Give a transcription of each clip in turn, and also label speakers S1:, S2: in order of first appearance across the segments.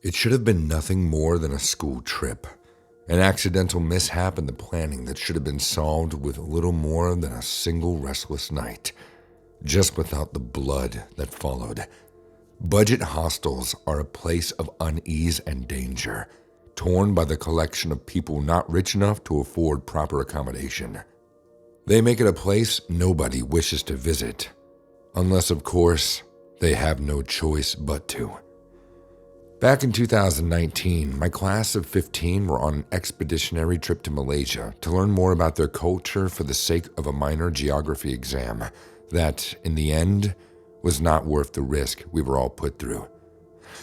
S1: It should have been nothing more than a school trip, an accidental mishap in the planning that should have been solved with little more than a single restless night, just without the blood that followed. Budget hostels are a place of unease and danger, torn by the collection of people not rich enough to afford proper accommodation. They make it a place nobody wishes to visit, unless, of course, they have no choice but to. Back in 2019, my class of 15 were on an expeditionary trip to Malaysia to learn more about their culture for the sake of a minor geography exam that, in the end, was not worth the risk we were all put through.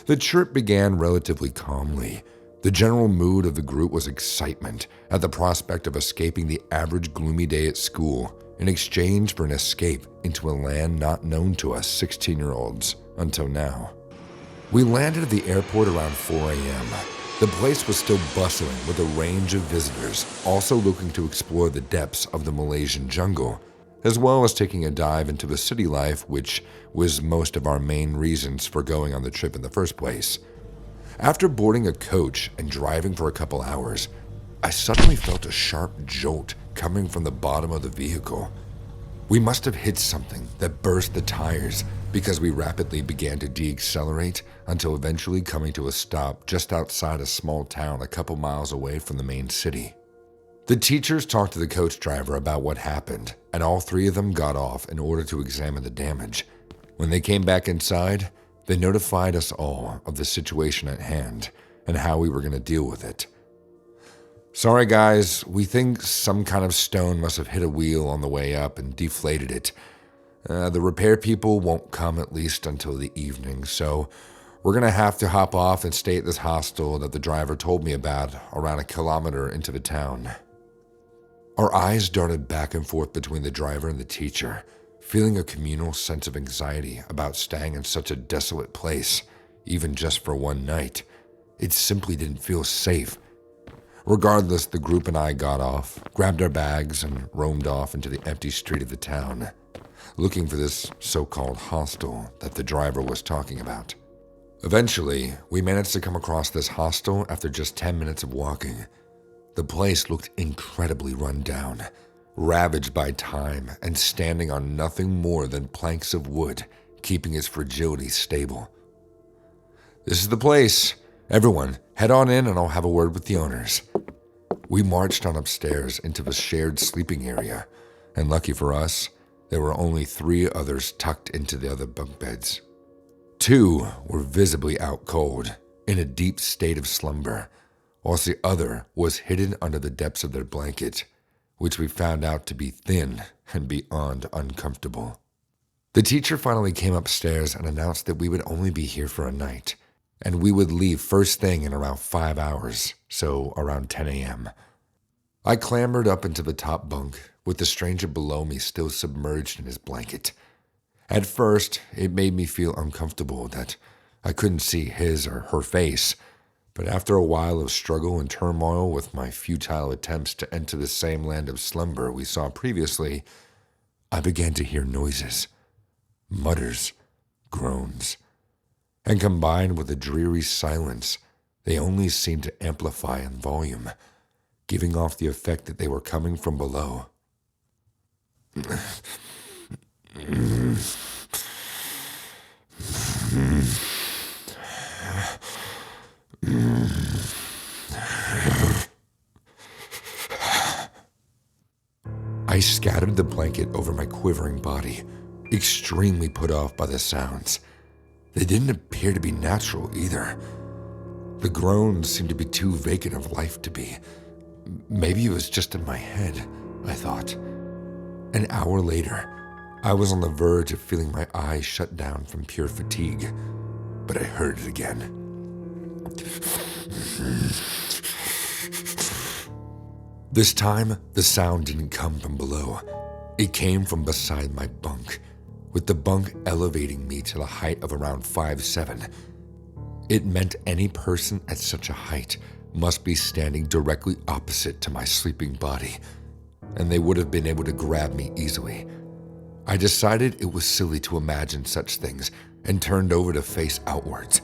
S1: The trip began relatively calmly. The general mood of the group was excitement at the prospect of escaping the average gloomy day at school in exchange for an escape into a land not known to us 16-year-olds until now. We landed at the airport around 4 a.m. The place was still bustling with a range of visitors, also looking to explore the depths of the Malaysian jungle, as well as taking a dive into the city life, which was most of our main reasons for going on the trip in the first place. After boarding a coach and driving for a couple hours, I suddenly felt a sharp jolt coming from the bottom of the vehicle. We must have hit something that burst the tires because we rapidly began to deaccelerate until eventually coming to a stop just outside a small town a couple miles away from the main city. The teachers talked to the coach driver about what happened, and all three of them got off in order to examine the damage. When they came back inside, they notified us all of the situation at hand and how we were going to deal with it. Sorry guys, we think some kind of stone must have hit a wheel on the way up and deflated it. The repair people won't come at least until the evening, so we're going to have to hop off and stay at this hostel that the driver told me about around a kilometer into the town. Our eyes darted back and forth between the driver and the teacher, feeling a communal sense of anxiety about staying in such a desolate place, even just for one night. It simply didn't feel safe. Regardless, the group and I got off, grabbed our bags, and roamed off into the empty street of the town, looking for this so-called hostel that the driver was talking about. Eventually, we managed to come across this hostel after just 10 minutes of walking. The place looked incredibly run down, ravaged by time and standing on nothing more than planks of wood, keeping its fragility stable. This is the place. Everyone, head on in and I'll have a word with the owners. We marched on upstairs into the shared sleeping area, and lucky for us, there were only 3 others tucked into the other bunk beds. 2 were visibly out cold, in a deep state of slumber, whilst the other was hidden under the depths of their blanket, which we found out to be thin and beyond uncomfortable. The teacher finally came upstairs and announced that we would only be here for a night, and we would leave first thing in around 5 hours, so around 10 a.m. I clambered up into the top bunk, with the stranger below me still submerged in his blanket. At first, it made me feel uncomfortable that I couldn't see his or her face, but after a while of struggle and turmoil with my futile attempts to enter the same land of slumber we saw previously, I began to hear noises, mutters, groans, and combined with a dreary silence, they only seemed to amplify in volume, giving off the effect that they were coming from below. I scattered the blanket over my quivering body, extremely put off by the sounds. They didn't appear to be natural either. The groans seemed to be too vacant of life to be. Maybe it was just in my head, I thought. An hour later, I was on the verge of feeling my eyes shut down from pure fatigue, but I heard it again. This time, the sound didn't come from below. It came from beside my bunk, with the bunk elevating me to the height of around 5'7". It meant any person at such a height must be standing directly opposite to my sleeping body, and they would have been able to grab me easily. I decided it was silly to imagine such things and turned over to face outwards,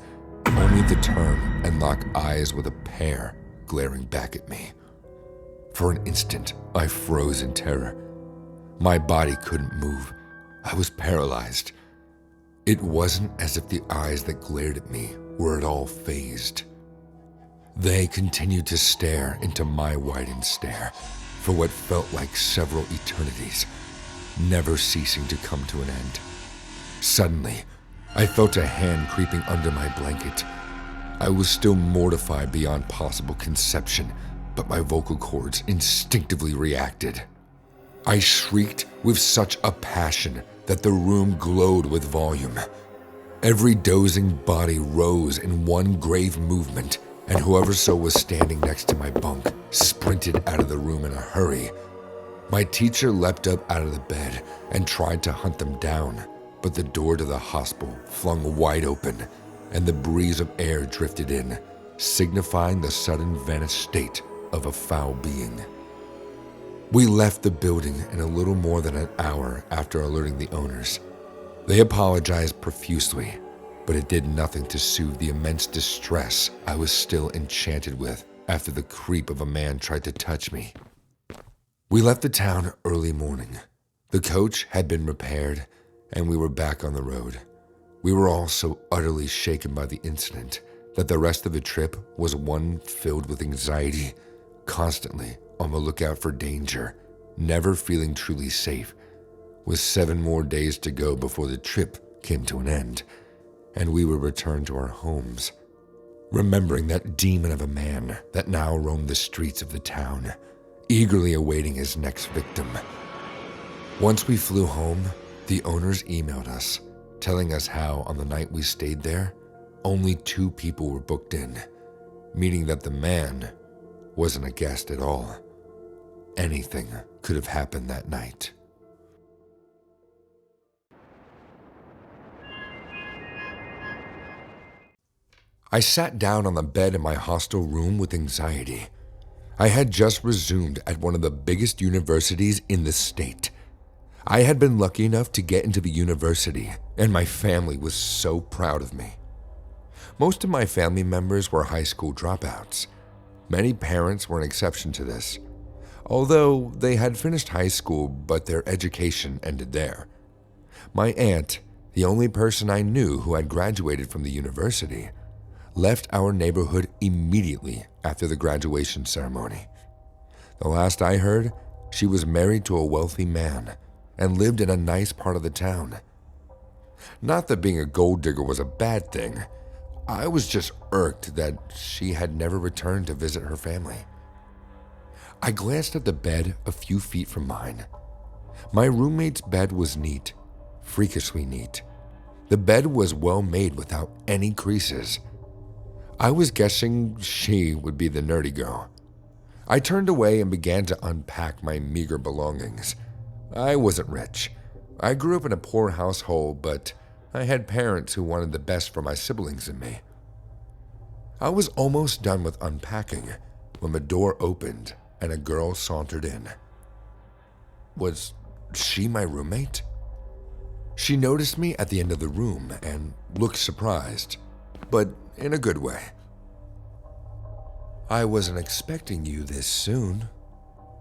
S1: only to turn and lock eyes with a pair glaring back at me. For an instant, I froze in terror. My body couldn't move. I was paralyzed. It wasn't as if the eyes that glared at me were at all fazed. They continued to stare into my widened stare for what felt like several eternities, never ceasing to come to an end. Suddenly, I felt a hand creeping under my blanket. I was still mortified beyond possible conception, but my vocal cords instinctively reacted. I shrieked with such a passion that the room glowed with volume. Every dozing body rose in one grave movement, and whoever so was standing next to my bunk sprinted out of the room in a hurry. My teacher leapt up out of the bed and tried to hunt them down, but the door to the hospital flung wide open, and the breeze of air drifted in, signifying the sudden vanished state of a foul being. We left the building in a little more than an hour after alerting the owners. They apologized profusely, but it did nothing to soothe the immense distress I was still enchanted with after the creep of a man tried to touch me. We left the town early morning. The coach had been repaired, and we were back on the road. We were all so utterly shaken by the incident that the rest of the trip was one filled with anxiety, constantly on the lookout for danger, never feeling truly safe. With 7 more days to go before the trip came to an end, and we would return to our homes, remembering that demon of a man that now roamed the streets of the town, eagerly awaiting his next victim. Once we flew home, the owners emailed us, telling us how on the night we stayed there, only 2 people were booked in, meaning that the man wasn't a guest at all. Anything could have happened that night. I sat down on the bed in my hostel room with anxiety. I had just resumed at one of the biggest universities in the state. I had been lucky enough to get into the university, and my family was so proud of me. Most of my family members were high school dropouts. Many parents were an exception to this, although they had finished high school but their education ended there. My aunt, the only person I knew who had graduated from the university, left our neighborhood immediately after the graduation ceremony. The last I heard, she was married to a wealthy man and lived in a nice part of the town. Not that being a gold digger was a bad thing. I was just irked that she had never returned to visit her family. I glanced at the bed a few feet from mine. My roommate's bed was neat, freakishly neat. The bed was well made without any creases. I was guessing she would be the nerdy girl. I turned away and began to unpack my meager belongings. I wasn't rich. I grew up in a poor household, but I had parents who wanted the best for my siblings and me. I was almost done with unpacking when the door opened and a girl sauntered in. Was she my roommate? She noticed me at the end of the room and looked surprised, but in a good way. "I wasn't expecting you this soon,"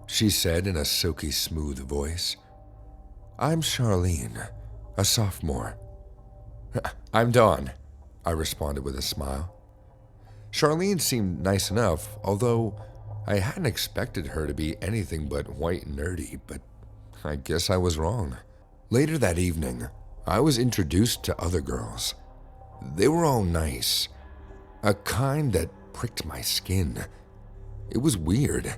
S1: she said in a silky smooth voice. "I'm Charlene, a sophomore." "I'm Dawn," I responded with a smile. Charlene seemed nice enough, although I hadn't expected her to be anything but white and nerdy, but I guess I was wrong. Later that evening, I was introduced to other girls. They were all nice, a kind that pricked my skin. It was weird.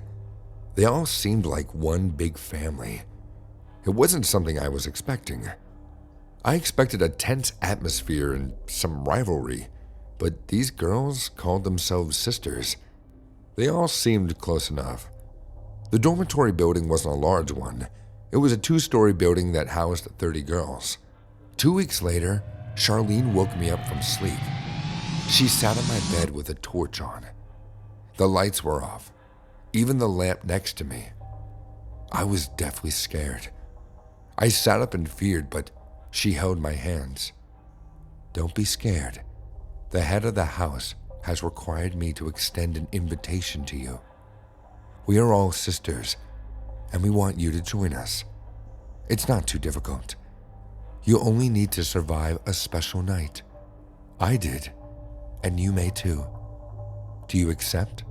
S1: They all seemed like one big family. It wasn't something I was expecting. I expected a tense atmosphere and some rivalry, but these girls called themselves sisters. They all seemed close enough. The dormitory building wasn't a large one. It was a 2-story building that housed 30 girls. 2 weeks later, Charlene woke me up from sleep. She sat on my bed with a torch on. The lights were off, even the lamp next to me. I was deathly scared. I sat up in fear, but she held my hands. "Don't be scared. The head of the house has required me to extend an invitation to you. We are all sisters, and we want you to join us. It's not too difficult. You only need to survive a special night. I did, and you may too. Do you accept?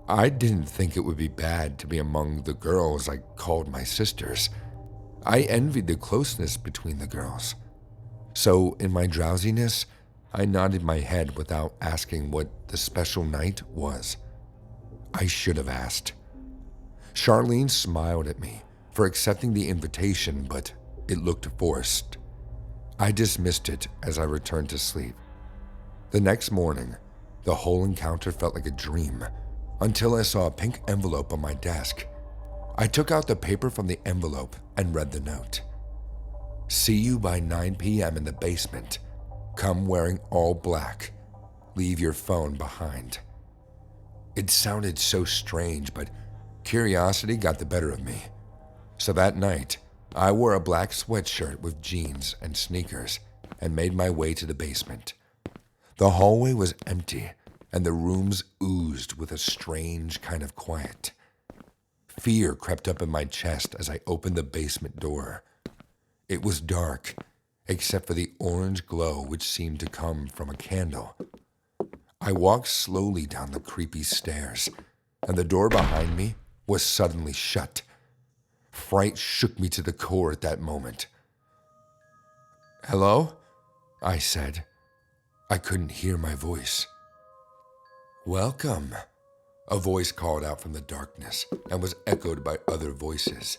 S1: I didn't think it would be bad to be among the girls I called my sisters. I envied the closeness between the girls. So in my drowsiness, I nodded my head without asking what the special night was. I should have asked. Charlene smiled at me for accepting the invitation, but it looked forced. I dismissed it as I returned to sleep. The next morning, the whole encounter felt like a dream until I saw a pink envelope on my desk. I took out the paper from the envelope and read the note. See you by 9 p.m. in the basement. Come wearing all black. Leave your phone behind. It sounded so strange, but curiosity got the better of me. So that night, I wore a black sweatshirt with jeans and sneakers and made my way to the basement. The hallway was empty, and the rooms oozed with a strange kind of quiet. Fear crept up in my chest as I opened the basement door. It was dark, except for the orange glow which seemed to come from a candle. I walked slowly down the creepy stairs, and the door behind me was suddenly shut. Fright shook me to the core at that moment. "Hello?" I said. I couldn't hear my voice. "Welcome," a voice called out from the darkness and was echoed by other voices.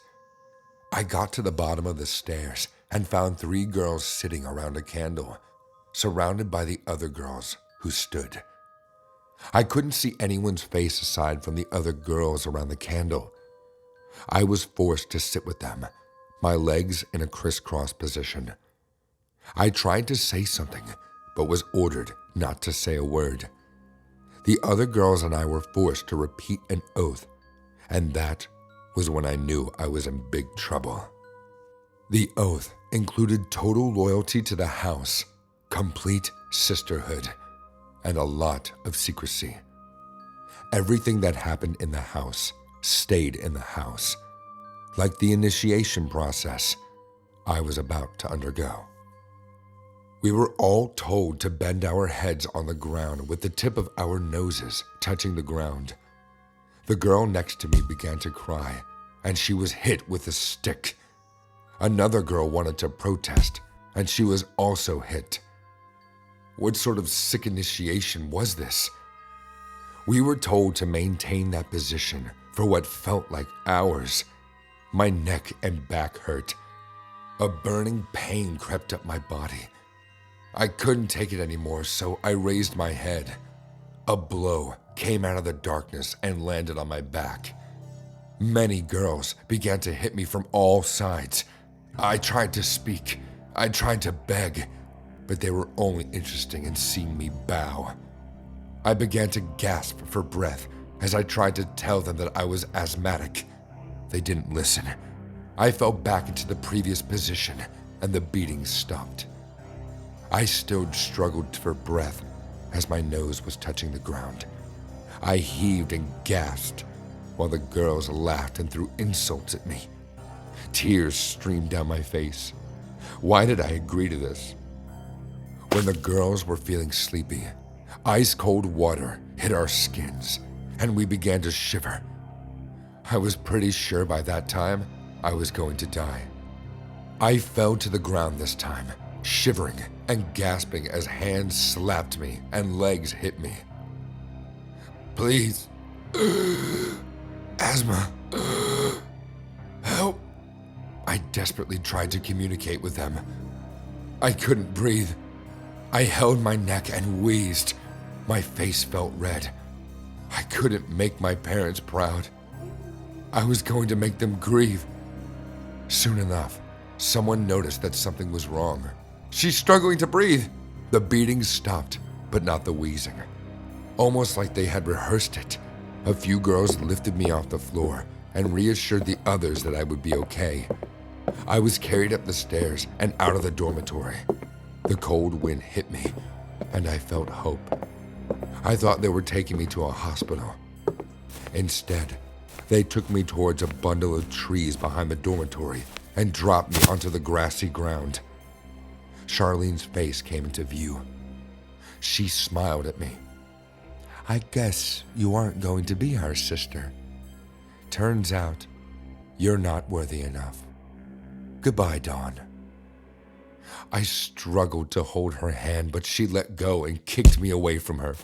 S1: I got to the bottom of the stairs and found 3 girls sitting around a candle, surrounded by the other girls who stood. I couldn't see anyone's face aside from the other girls around the candle. I was forced to sit with them, my legs in a crisscross position. I tried to say something, but was ordered not to say a word. The other girls and I were forced to repeat an oath, and that was when I knew I was in big trouble. The oath included total loyalty to the house, complete sisterhood, and a lot of secrecy. Everything that happened in the house stayed in the house, like the initiation process I was about to undergo. We were all told to bend our heads on the ground with the tip of our noses touching the ground. The girl next to me began to cry, and she was hit with a stick. Another girl wanted to protest, and she was also hit. What sort of sick initiation was this? We were told to maintain that position for what felt like hours. My neck and back hurt. A burning pain crept up my body. I couldn't take it anymore, so I raised my head. A blow came out of the darkness and landed on my back. Many girls began to hit me from all sides. I tried to speak. I tried to beg, but they were only interested in seeing me bow. I began to gasp for breath as I tried to tell them that I was asthmatic. They didn't listen. I fell back into the previous position, and the beating stopped. I still struggled for breath as my nose was touching the ground. I heaved and gasped while the girls laughed and threw insults at me. Tears streamed down my face. Why did I agree to this? When the girls were feeling sleepy, ice-cold water hit our skins, and we began to shiver. I was pretty sure by that time I was going to die. I fell to the ground this time, shivering and gasping as hands slapped me and legs hit me. "Please, asthma, help." I desperately tried to communicate with them. I couldn't breathe. I held my neck and wheezed. My face felt red. I couldn't make my parents proud. I was going to make them grieve. Soon enough, someone noticed that something was wrong. "She's struggling to breathe." The beating stopped, but not the wheezing. Almost like they had rehearsed it, a few girls lifted me off the floor and reassured the others that I would be okay. I was carried up the stairs and out of the dormitory. The cold wind hit me, and I felt hope. I thought they were taking me to a hospital. Instead, they took me towards a bundle of trees behind the dormitory and dropped me onto the grassy ground. Charlene's face came into view. She smiled at me. "I guess you aren't going to be our sister. Turns out, you're not worthy enough. Goodbye, Dawn." I struggled to hold her hand, but she let go and kicked me away from her.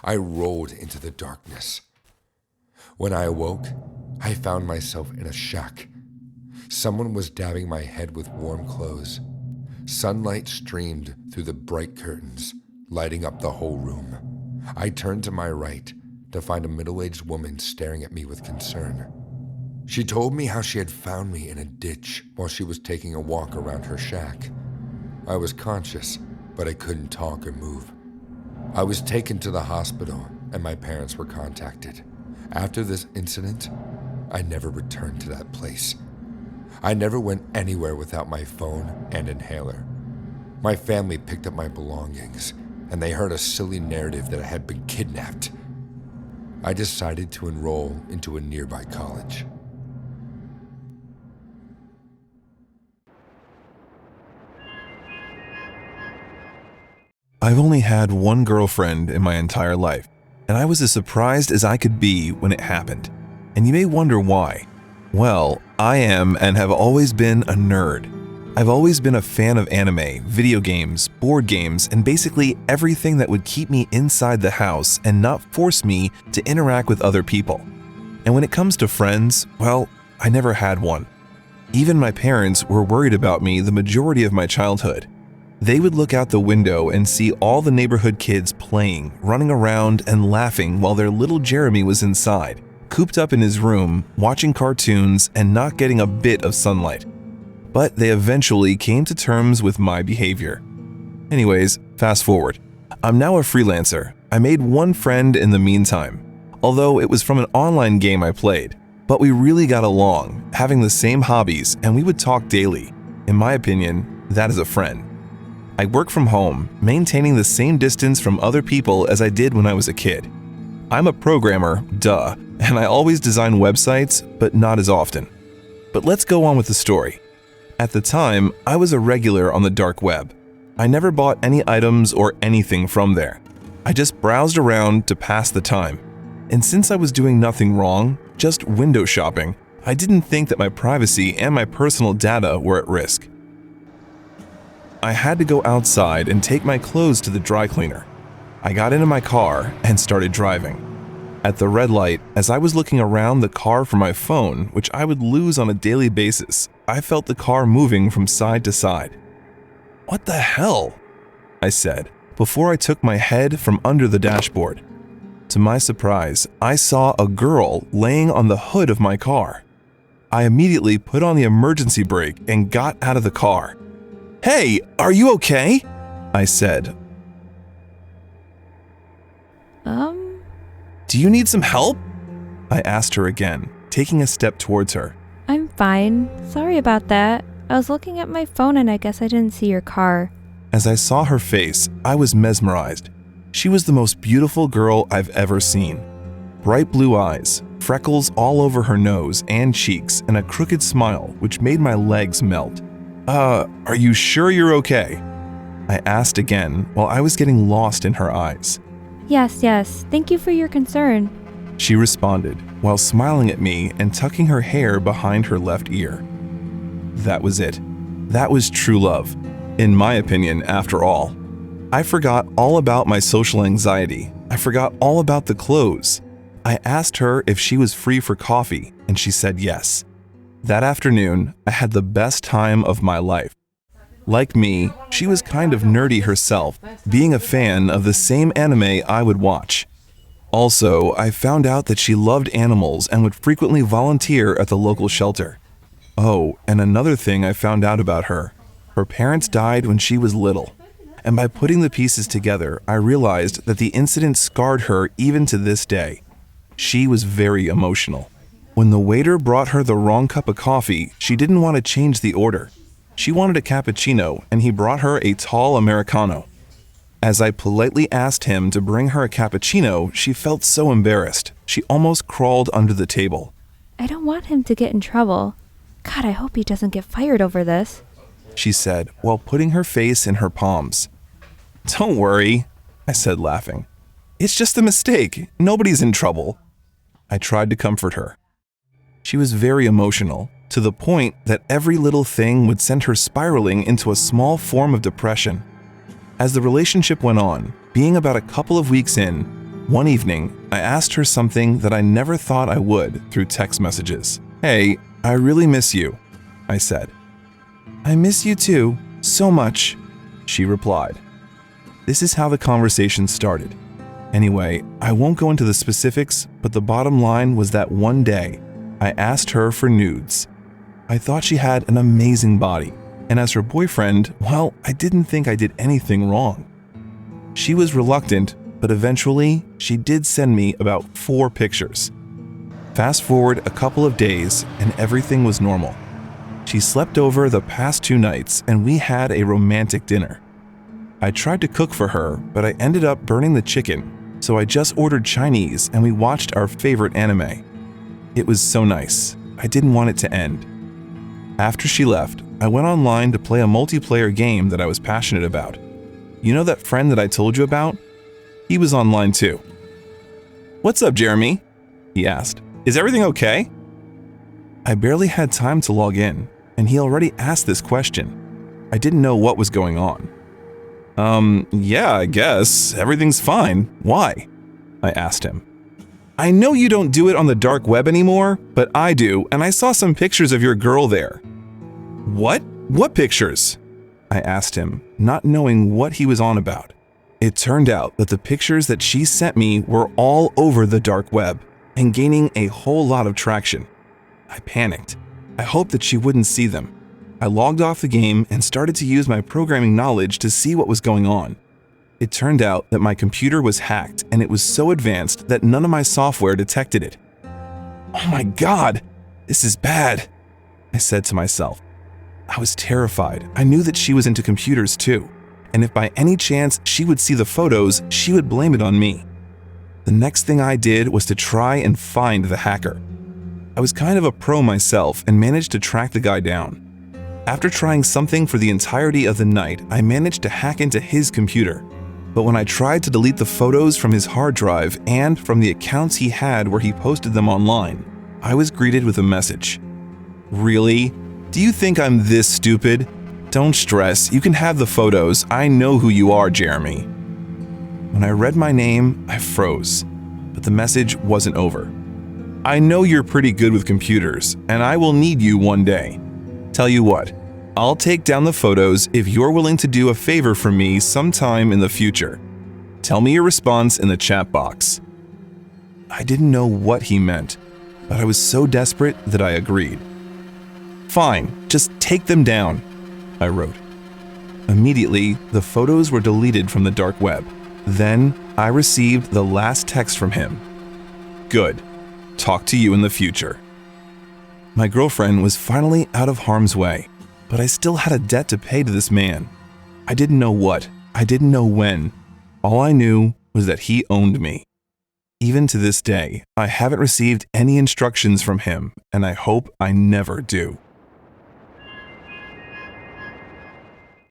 S1: I rolled into the darkness. When I awoke, I found myself in a shack. Someone was dabbing my head with warm clothes. Sunlight streamed through the bright curtains, lighting up the whole room. I turned to my right to find a middle-aged woman staring at me with concern. She told me how she had found me in a ditch while she was taking a walk around her shack. I was conscious, but I couldn't talk or move. I was taken to the hospital, and my parents were contacted. After this incident, I never returned to that place. I never went anywhere without my phone and inhaler. My family picked up my belongings, and they heard a silly narrative that I had been kidnapped. I decided to enroll into a nearby college.
S2: I've only had one girlfriend in my entire life, and I was as surprised as I could be when it happened. And you may wonder why. Well, I am and have always been a nerd. I've always been a fan of anime, video games, board games, and basically everything that would keep me inside the house and not force me to interact with other people. And when it comes to friends, well, I never had one. Even my parents were worried about me the majority of my childhood. They would look out the window and see all the neighborhood kids playing, running around, and laughing while their little Jeremy was inside, cooped up in his room, watching cartoons and not getting a bit of sunlight. But they eventually came to terms with my behavior. Anyways, fast forward. I'm now a freelancer. I made one friend in the meantime, although it was from an online game I played. But we really got along, having the same hobbies, and we would talk daily. In my opinion, that is a friend. I work from home, maintaining the same distance from other people as I did when I was a kid. I'm a programmer, duh, and I always design websites, but not as often. But let's go on with the story. At the time, I was a regular on the dark web. I never bought any items or anything from there. I just browsed around to pass the time. And since I was doing nothing wrong, just window shopping, I didn't think that my privacy and my personal data were at risk. I had to go outside and take my clothes to the dry cleaner. I got into my car and started driving. At the red light, as I was looking around the car for my phone, which I would lose on a daily basis, I felt the car moving from side to side. "What the hell?" I said, before I took my head from under the dashboard. To my surprise, I saw a girl laying on the hood of my car. I immediately put on the emergency brake and got out of the car. "Hey, are you okay?" I said. "Do you need some help?" I asked her again, taking a step towards her.
S3: I'm fine. Sorry about that. I was looking at my phone and I guess I didn't see your car.
S2: As I saw her face, I was mesmerized. She was the most beautiful girl I've ever seen. Bright blue eyes, freckles all over her nose and cheeks, and a crooked smile which made my legs melt. Are you sure you're okay?" I asked again while I was getting lost in her eyes.
S3: Yes. Thank you for your concern.
S2: She responded while smiling at me and tucking her hair behind her left ear. That was it. That was true love, in my opinion, after all. I forgot all about my social anxiety. I forgot all about the clothes. I asked her if she was free for coffee, and she said yes. That afternoon, I had the best time of my life. Like me, she was kind of nerdy herself, being a fan of the same anime I would watch. Also, I found out that she loved animals and would frequently volunteer at the local shelter. Oh, and another thing I found out about her. Her parents died when she was little. And by putting the pieces together, I realized that the incident scarred her even to this day. She was very emotional. When the waiter brought her the wrong cup of coffee, she didn't want to change the order. She wanted a cappuccino, and he brought her a tall Americano. As I politely asked him to bring her a cappuccino, she felt so embarrassed. She almost crawled under the table.
S3: I don't want him to get in trouble. God, I hope he doesn't get fired over this,
S2: she said while putting her face in her palms. Don't worry, I said laughing. It's just a mistake. Nobody's in trouble. I tried to comfort her. She was very emotional, to the point that every little thing would send her spiraling into a small form of depression. As the relationship went on, being about a couple of weeks in, one evening, I asked her something that I never thought I would through text messages. Hey, I really miss you, I said. I miss you too, so much, she replied. This is how the conversation started. Anyway, I won't go into the specifics, but the bottom line was that one day, I asked her for nudes. I thought she had an amazing body, and as her boyfriend, well, I didn't think I did anything wrong. She was reluctant, but eventually, she did send me about 4 pictures. Fast forward a couple of days, and everything was normal. She slept over the past 2 nights, and we had a romantic dinner. I tried to cook for her, but I ended up burning the chicken, so I just ordered Chinese and we watched our favorite anime. It was so nice. I didn't want it to end. After she left, I went online to play a multiplayer game that I was passionate about. You know that friend that I told you about? He was online too. What's up, Jeremy? He asked. Is everything okay? I barely had time to log in, and he already asked this question. I didn't know what was going on. Yeah, I guess. Everything's fine. Why? I asked him. I know you don't do it on the dark web anymore, but I do, and I saw some pictures of your girl there. What? What pictures? I asked him, not knowing what he was on about. It turned out that the pictures that she sent me were all over the dark web and gaining a whole lot of traction. I panicked. I hoped that she wouldn't see them. I logged off the game and started to use my programming knowledge to see what was going on. It turned out that my computer was hacked and it was so advanced that none of my software detected it. Oh my God, this is bad, I said to myself. I was terrified. I knew that she was into computers too, and if by any chance she would see the photos, she would blame it on me. The next thing I did was to try and find the hacker. I was kind of a pro myself and managed to track the guy down. After trying something for the entirety of the night, I managed to hack into his computer. But when I tried to delete the photos from his hard drive and from the accounts he had where he posted them online, I was greeted with a message. Really? Do you think I'm this stupid? Don't stress, you can have the photos. I know who you are, Jeremy. When I read my name, I froze, but the message wasn't over. I know you're pretty good with computers, and I will need you one day. Tell you what, I'll take down the photos if you're willing to do a favor for me sometime in the future. Tell me your response in the chat box. I didn't know what he meant, but I was so desperate that I agreed. Fine, just take them down, I wrote. Immediately, the photos were deleted from the dark web. Then, I received the last text from him. Good. Talk to you in the future. My girlfriend was finally out of harm's way, but I still had a debt to pay to this man. I didn't know what, I didn't know when. All I knew was that he owned me. Even to this day, I haven't received any instructions from him, and I hope I never do.